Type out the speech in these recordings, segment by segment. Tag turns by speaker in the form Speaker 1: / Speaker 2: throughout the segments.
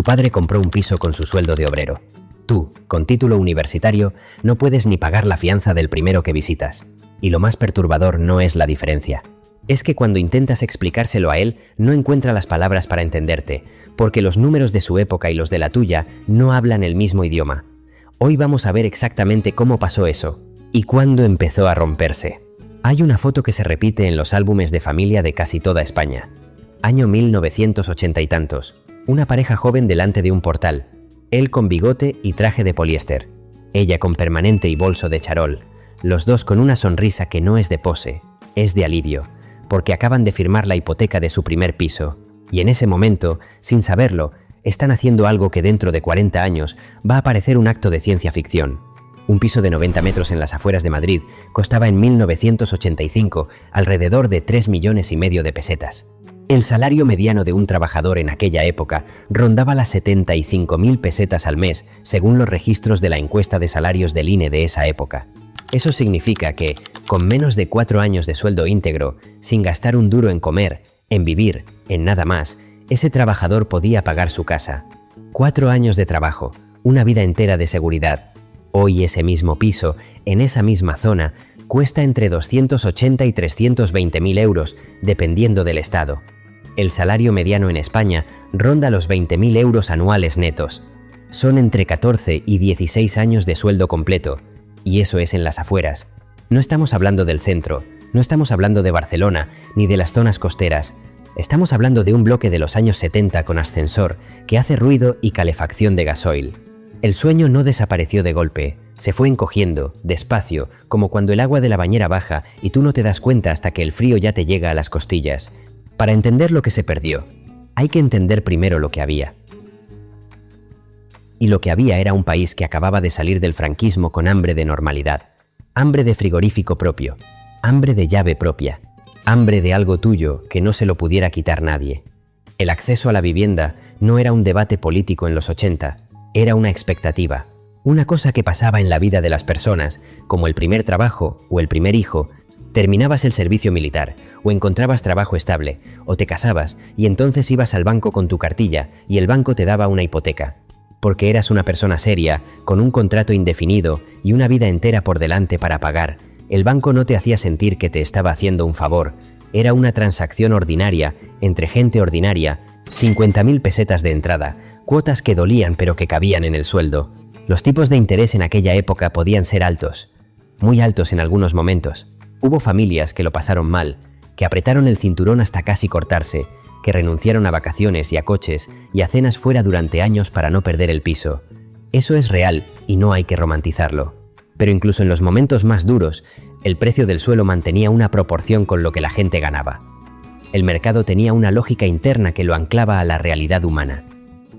Speaker 1: Tu padre compró un piso con su sueldo de obrero. Tú, con título universitario, no puedes ni pagar la fianza del primero que visitas. Y lo más perturbador no es la diferencia. Es que cuando intentas explicárselo a él, no encuentra las palabras para entenderte, porque los números de su época y los de la tuya no hablan el mismo idioma. Hoy vamos a ver exactamente cómo pasó eso y cuándo empezó a romperse. Hay una foto que se repite en los álbumes de familia de casi toda España. Año 1980 y tantos. Una pareja joven delante de un portal. Él con bigote y traje de poliéster. Ella con permanente y bolso de charol. Los dos con una sonrisa que no es de pose, es de alivio, porque acaban de firmar la hipoteca de su primer piso. Y en ese momento, sin saberlo, están haciendo algo que dentro de 40 años va a parecer un acto de ciencia ficción. Un piso de 90 metros en las afueras de Madrid costaba en 1985 alrededor de 3,5 millones de pesetas. El salario mediano de un trabajador en aquella época rondaba las 75.000 pesetas al mes, según los registros de la encuesta de salarios del INE de esa época. Eso significa que, con menos de 4 años de sueldo íntegro, sin gastar un duro en comer, en vivir, en nada más, ese trabajador podía pagar su casa. 4 años de trabajo, una vida entera de seguridad. Hoy ese mismo piso, en esa misma zona, cuesta entre 280 y 320.000 euros, dependiendo del estado. El salario mediano en España ronda los 20.000 euros anuales netos. Son entre 14 y 16 años de sueldo completo, y eso es en las afueras. No estamos hablando del centro, no estamos hablando de Barcelona, ni de las zonas costeras. Estamos hablando de un bloque de los años 70 con ascensor, que hace ruido y calefacción de gasoil. El sueño no desapareció de golpe, se fue encogiendo, despacio, como cuando el agua de la bañera baja y tú no te das cuenta hasta que el frío ya te llega a las costillas. Para entender lo que se perdió, hay que entender primero lo que había. Y lo que había era un país que acababa de salir del franquismo con hambre de normalidad, hambre de frigorífico propio, hambre de llave propia, hambre de algo tuyo que no se lo pudiera quitar nadie. El acceso a la vivienda no era un debate político en los 80, era una expectativa, una cosa que pasaba en la vida de las personas, como el primer trabajo o el primer hijo. Terminabas el servicio militar, o encontrabas trabajo estable, o te casabas y entonces ibas al banco con tu cartilla y el banco te daba una hipoteca. Porque eras una persona seria, con un contrato indefinido y una vida entera por delante para pagar. El banco no te hacía sentir que te estaba haciendo un favor. Era una transacción ordinaria, entre gente ordinaria, 50.000 pesetas de entrada, cuotas que dolían pero que cabían en el sueldo. Los tipos de interés en aquella época podían ser altos, muy altos en algunos momentos. Hubo familias que lo pasaron mal, que apretaron el cinturón hasta casi cortarse, que renunciaron a vacaciones y a coches y a cenas fuera durante años para no perder el piso. Eso es real y no hay que romantizarlo. Pero incluso en los momentos más duros, el precio del suelo mantenía una proporción con lo que la gente ganaba. El mercado tenía una lógica interna que lo anclaba a la realidad humana.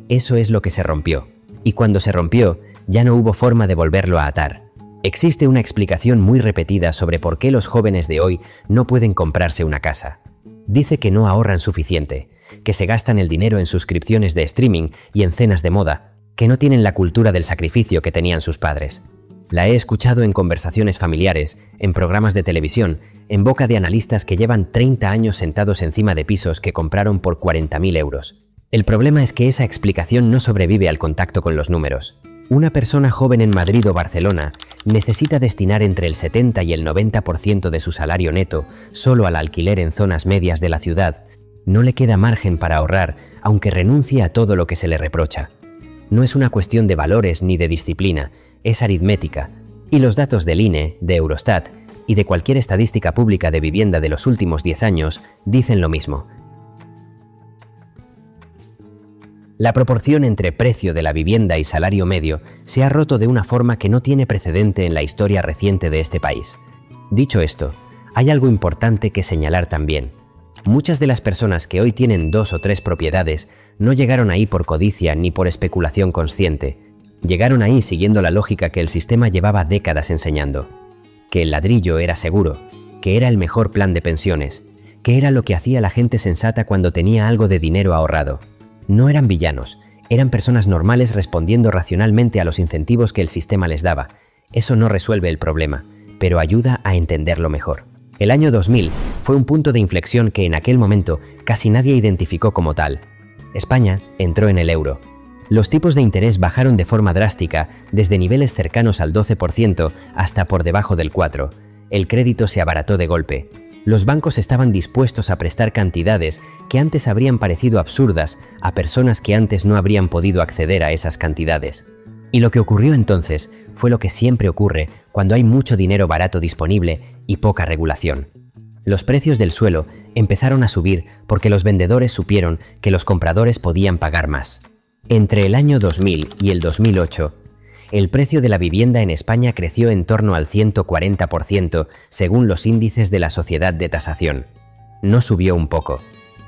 Speaker 1: Eso es lo que se rompió. Y cuando se rompió, ya no hubo forma de volverlo a atar. Existe una explicación muy repetida sobre por qué los jóvenes de hoy no pueden comprarse una casa. Dice que no ahorran suficiente, que se gastan el dinero en suscripciones de streaming y en cenas de moda, que no tienen la cultura del sacrificio que tenían sus padres. La he escuchado en conversaciones familiares, en programas de televisión, en boca de analistas que llevan 30 años sentados encima de pisos que compraron por 40.000 euros. El problema es que esa explicación no sobrevive al contacto con los números. Una persona joven en Madrid o Barcelona necesita destinar entre el 70 y el 90% de su salario neto solo al alquiler en zonas medias de la ciudad. No le queda margen para ahorrar, aunque renuncie a todo lo que se le reprocha. No es una cuestión de valores ni de disciplina, es aritmética. Y los datos del INE, de Eurostat y de cualquier estadística pública de vivienda de los últimos 10 años dicen lo mismo. La proporción entre precio de la vivienda y salario medio se ha roto de una forma que no tiene precedente en la historia reciente de este país. Dicho esto, hay algo importante que señalar también. Muchas de las personas que hoy tienen 2 o 3 propiedades no llegaron ahí por codicia ni por especulación consciente. Llegaron ahí siguiendo la lógica que el sistema llevaba décadas enseñando. Que el ladrillo era seguro, que era el mejor plan de pensiones, que era lo que hacía la gente sensata cuando tenía algo de dinero ahorrado. No eran villanos, eran personas normales respondiendo racionalmente a los incentivos que el sistema les daba. Eso no resuelve el problema, pero ayuda a entenderlo mejor. El año 2000 fue un punto de inflexión que en aquel momento casi nadie identificó como tal. España entró en el euro. Los tipos de interés bajaron de forma drástica, desde niveles cercanos al 12% hasta por debajo del 4%. El crédito se abarató de golpe. Los bancos estaban dispuestos a prestar cantidades que antes habrían parecido absurdas a personas que antes no habrían podido acceder a esas cantidades. Y lo que ocurrió entonces fue lo que siempre ocurre cuando hay mucho dinero barato disponible y poca regulación. Los precios del suelo empezaron a subir porque los vendedores supieron que los compradores podían pagar más. Entre el año 2000 y el 2008, el precio de la vivienda en España creció en torno al 140% según los índices de la Sociedad de Tasación. No subió un poco,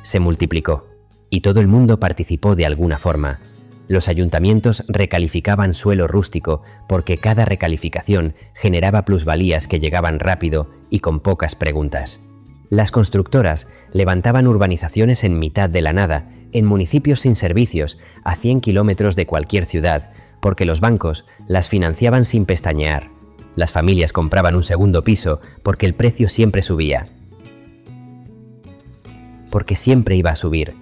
Speaker 1: se multiplicó. Y todo el mundo participó de alguna forma. Los ayuntamientos recalificaban suelo rústico porque cada recalificación generaba plusvalías que llegaban rápido y con pocas preguntas. Las constructoras levantaban urbanizaciones en mitad de la nada, en municipios sin servicios, a 100 kilómetros de cualquier ciudad, porque los bancos las financiaban sin pestañear. Las familias compraban un segundo piso porque el precio siempre subía. Porque siempre iba a subir.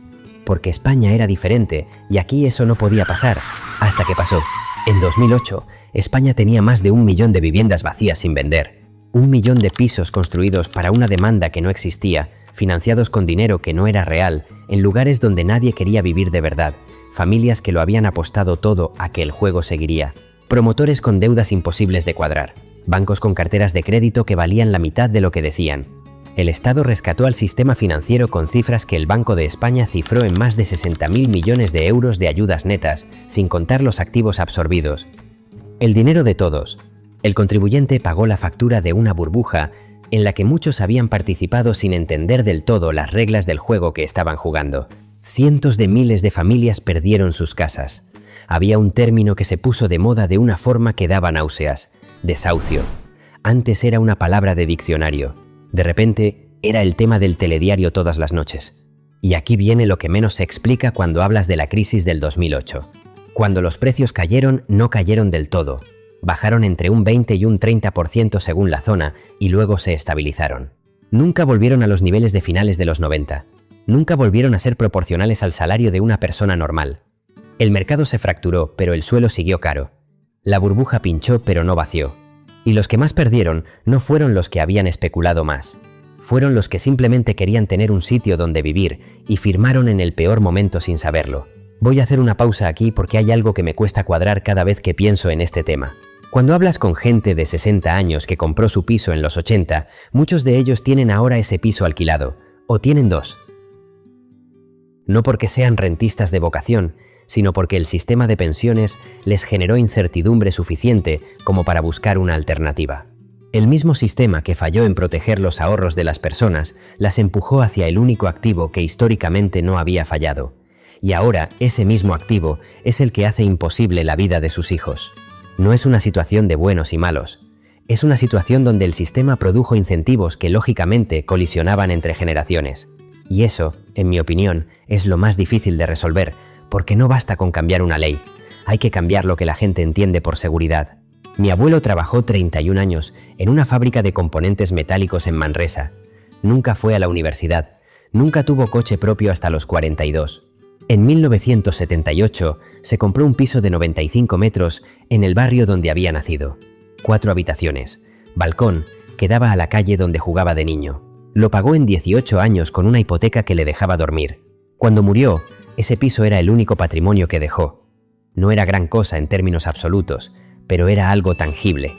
Speaker 1: Porque España era diferente y aquí eso no podía pasar, hasta que pasó. En 2008, España tenía más de 1 millón de viviendas vacías sin vender, 1 millón de pisos construidos para una demanda que no existía, financiados con dinero que no era real, en lugares donde nadie quería vivir de verdad, familias que lo habían apostado todo a que el juego seguiría, promotores con deudas imposibles de cuadrar, bancos con carteras de crédito que valían la mitad de lo que decían. El Estado rescató al sistema financiero con cifras que el Banco de España cifró en más de 60.000 millones de euros de ayudas netas, sin contar los activos absorbidos. El dinero de todos. El contribuyente pagó la factura de una burbuja en la que muchos habían participado sin entender del todo las reglas del juego que estaban jugando. Cientos de miles de familias perdieron sus casas. Había un término que se puso de moda de una forma que daba náuseas: desahucio. Antes era una palabra de diccionario. De repente, era el tema del telediario todas las noches. Y aquí viene lo que menos se explica cuando hablas de la crisis del 2008. Cuando los precios cayeron, no cayeron del todo. Bajaron entre un 20 y un 30% según la zona y luego se estabilizaron. Nunca volvieron a los niveles de finales de los 90. Nunca volvieron a ser proporcionales al salario de una persona normal. El mercado se fracturó, pero el suelo siguió caro. La burbuja pinchó, pero no vació. Y los que más perdieron no fueron los que habían especulado más. Fueron los que simplemente querían tener un sitio donde vivir y firmaron en el peor momento sin saberlo. Voy a hacer una pausa aquí porque hay algo que me cuesta cuadrar cada vez que pienso en este tema. Cuando hablas con gente de 60 años que compró su piso en los 80, muchos de ellos tienen ahora ese piso alquilado, o tienen dos. No porque sean rentistas de vocación, sino porque el sistema de pensiones les generó incertidumbre suficiente como para buscar una alternativa. El mismo sistema que falló en proteger los ahorros de las personas las empujó hacia el único activo que históricamente no había fallado. Y ahora ese mismo activo es el que hace imposible la vida de sus hijos. No es una situación de buenos y malos. Es una situación donde el sistema produjo incentivos que lógicamente colisionaban entre generaciones. Y eso, en mi opinión, es lo más difícil de resolver, porque no basta con cambiar una ley, hay que cambiar lo que la gente entiende por seguridad. Mi abuelo trabajó 31 años en una fábrica de componentes metálicos en Manresa. Nunca fue a la universidad, nunca tuvo coche propio hasta los 42. En 1978 se compró un piso de 95 metros en el barrio donde había nacido. 4 habitaciones, balcón que daba a la calle donde jugaba de niño. Lo pagó en 18 años con una hipoteca que le dejaba dormir. Cuando murió, ese piso era el único patrimonio que dejó. No era gran cosa en términos absolutos, pero era algo tangible.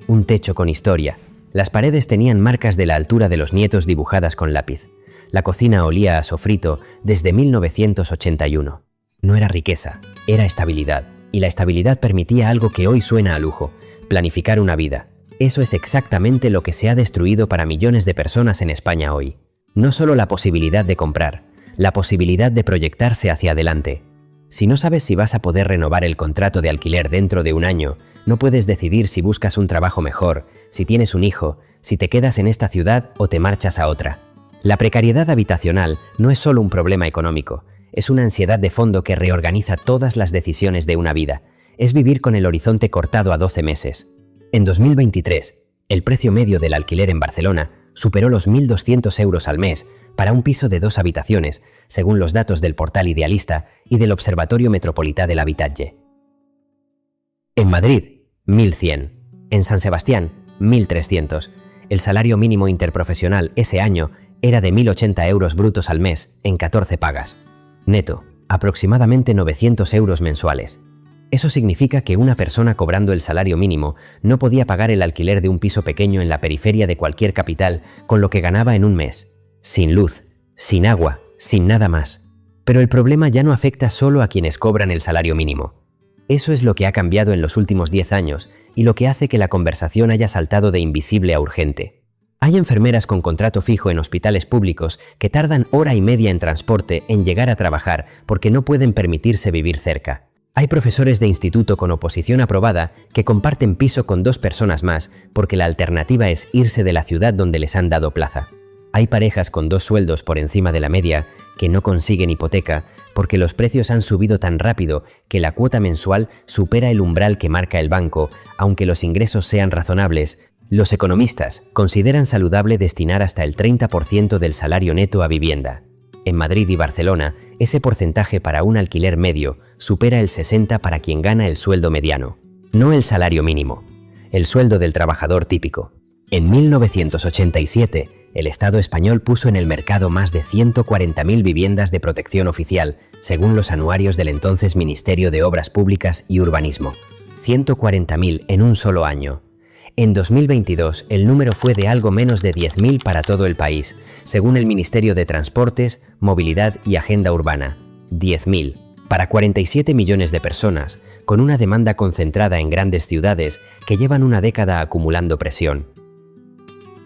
Speaker 1: Un techo con historia. Las paredes tenían marcas de la altura de los nietos dibujadas con lápiz. La cocina olía a sofrito desde 1981. No era riqueza, era estabilidad. Y la estabilidad permitía algo que hoy suena a lujo: planificar una vida. Eso es exactamente lo que se ha destruido para millones de personas en España hoy. No solo la posibilidad de comprar, la posibilidad de proyectarse hacia adelante. Si no sabes si vas a poder renovar el contrato de alquiler dentro de un año, no puedes decidir si buscas un trabajo mejor, si tienes un hijo, si te quedas en esta ciudad o te marchas a otra. La precariedad habitacional no es solo un problema económico, es una ansiedad de fondo que reorganiza todas las decisiones de una vida. Es vivir con el horizonte cortado a 12 meses. En 2023, el precio medio del alquiler en Barcelona superó los 1.200 euros al mes para un piso de 2 habitaciones, según los datos del portal Idealista y del Observatorio Metropolità de l'Habitatge. En Madrid, 1.100. En San Sebastián, 1.300. El salario mínimo interprofesional ese año era de 1.080 euros brutos al mes, en 14 pagas. Neto, aproximadamente 900 euros mensuales. Eso significa que una persona cobrando el salario mínimo no podía pagar el alquiler de un piso pequeño en la periferia de cualquier capital con lo que ganaba en un mes. Sin luz, sin agua, sin nada más. Pero el problema ya no afecta solo a quienes cobran el salario mínimo. Eso es lo que ha cambiado en los últimos 10 años y lo que hace que la conversación haya saltado de invisible a urgente. Hay enfermeras con contrato fijo en hospitales públicos que tardan hora y media en transporte en llegar a trabajar porque no pueden permitirse vivir cerca. Hay profesores de instituto con oposición aprobada que comparten piso con 2 personas más porque la alternativa es irse de la ciudad donde les han dado plaza. Hay parejas con 2 sueldos por encima de la media que no consiguen hipoteca porque los precios han subido tan rápido que la cuota mensual supera el umbral que marca el banco, aunque los ingresos sean razonables. Los economistas consideran saludable destinar hasta el 30% del salario neto a vivienda. En Madrid y Barcelona, ese porcentaje para un alquiler medio supera el 60% para quien gana el sueldo mediano. No el salario mínimo, el sueldo del trabajador típico. En 1987, el Estado español puso en el mercado más de 140.000 viviendas de protección oficial, según los anuarios del entonces Ministerio de Obras Públicas y Urbanismo. 140.000 en un solo año. En 2022, el número fue de algo menos de 10.000 para todo el país, según el Ministerio de Transportes, Movilidad y Agenda Urbana. 10.000. Para 47 millones de personas, con una demanda concentrada en grandes ciudades que llevan una década acumulando presión.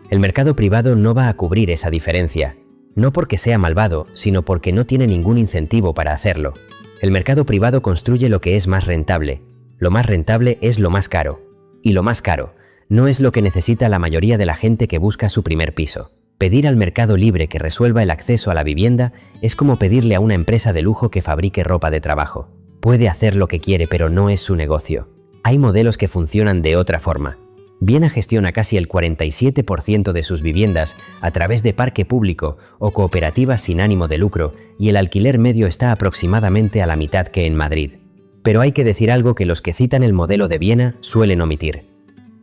Speaker 1: El mercado privado no va a cubrir esa diferencia, no porque sea malvado, sino porque no tiene ningún incentivo para hacerlo. El mercado privado construye lo que es más rentable. Lo más rentable es lo más caro. Y lo más caro no es lo que necesita la mayoría de la gente que busca su primer piso. Pedir al mercado libre que resuelva el acceso a la vivienda es como pedirle a una empresa de lujo que fabrique ropa de trabajo. Puede hacer lo que quiere, pero no es su negocio. Hay modelos que funcionan de otra forma. Viena gestiona casi el 47% de sus viviendas a través de parque público o cooperativas sin ánimo de lucro y el alquiler medio está aproximadamente a la mitad que en Madrid. Pero hay que decir algo que los que citan el modelo de Viena suelen omitir.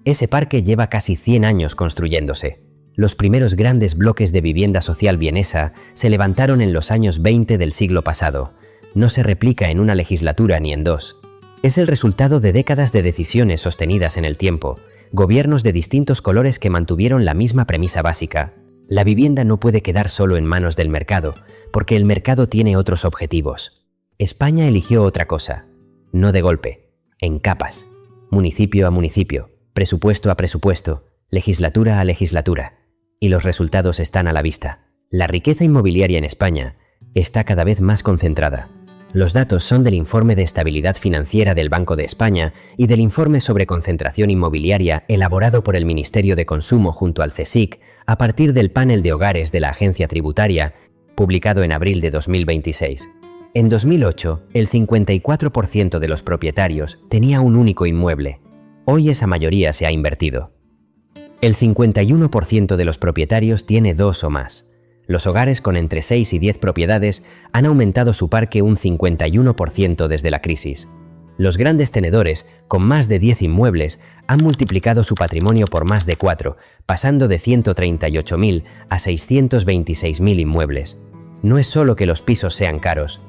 Speaker 1: Ese parque lleva casi 100 años construyéndose. Los primeros grandes bloques de vivienda social vienesa se levantaron en los años 20 del siglo pasado. No se replica en una legislatura ni en 2. Es el resultado de décadas de decisiones sostenidas en el tiempo, gobiernos de distintos colores que mantuvieron la misma premisa básica. La vivienda no puede quedar solo en manos del mercado, porque el mercado tiene otros objetivos. España eligió otra cosa, no de golpe, en capas, municipio a municipio, presupuesto a presupuesto, legislatura a legislatura. Y los resultados están a la vista. La riqueza inmobiliaria en España está cada vez más concentrada. Los datos son del Informe de Estabilidad Financiera del Banco de España y del Informe sobre Concentración Inmobiliaria elaborado por el Ministerio de Consumo junto al CSIC a partir del panel de hogares de la Agencia Tributaria, publicado en abril de 2026. En 2008, el 54% de los propietarios tenía un único inmueble. Hoy esa mayoría se ha invertido. El 51% de los propietarios tiene 2 o más. Los hogares con entre 6 y 10 propiedades han aumentado su parque un 51% desde la crisis. Los grandes tenedores, con más de 10 inmuebles, han multiplicado su patrimonio por más de 4, pasando de 138.000 a 626.000 inmuebles. No es solo que los pisos sean caros,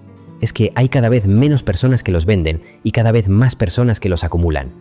Speaker 1: es que hay cada vez menos personas que los venden y cada vez más personas que los acumulan.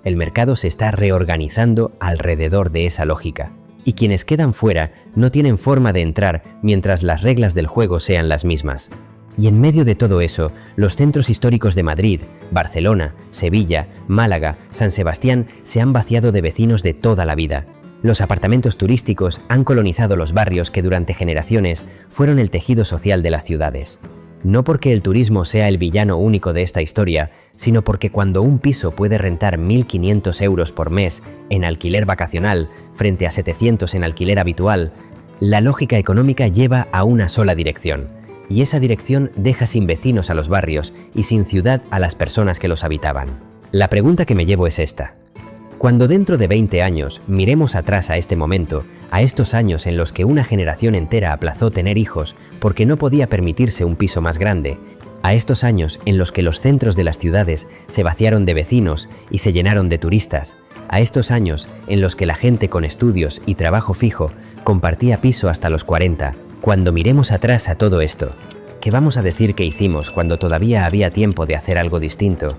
Speaker 1: El mercado se está reorganizando alrededor de esa lógica. Y quienes quedan fuera no tienen forma de entrar mientras las reglas del juego sean las mismas. Y en medio de todo eso, los centros históricos de Madrid, Barcelona, Sevilla, Málaga, San Sebastián se han vaciado de vecinos de toda la vida. Los apartamentos turísticos han colonizado los barrios que durante generaciones fueron el tejido social de las ciudades. No porque el turismo sea el villano único de esta historia, sino porque cuando un piso puede rentar 1.500 euros por mes en alquiler vacacional frente a 700 en alquiler habitual, la lógica económica lleva a una sola dirección, y esa dirección deja sin vecinos a los barrios y sin ciudad a las personas que los habitaban. La pregunta que me llevo es esta. Cuando dentro de 20 años miremos atrás a este momento, a estos años en los que una generación entera aplazó tener hijos porque no podía permitirse un piso más grande, a estos años en los que los centros de las ciudades se vaciaron de vecinos y se llenaron de turistas, a estos años en los que la gente con estudios y trabajo fijo compartía piso hasta los 40, cuando miremos atrás a todo esto, ¿qué vamos a decir que hicimos cuando todavía había tiempo de hacer algo distinto?